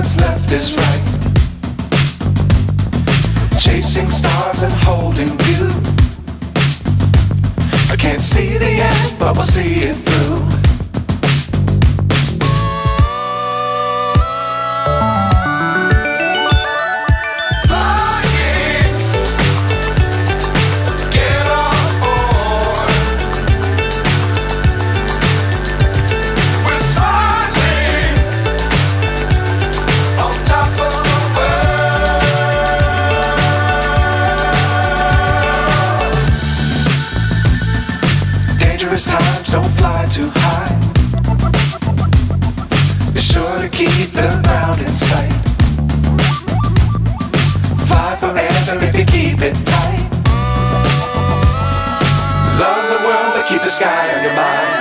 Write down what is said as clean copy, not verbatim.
what's left is right. Chasing stars and holding you. I can't see the end, but we'll see it through. Times don't fly too high. Be sure to keep the ground in sight. Fly forever if you keep it tight. Love the world but keep the sky on your mind.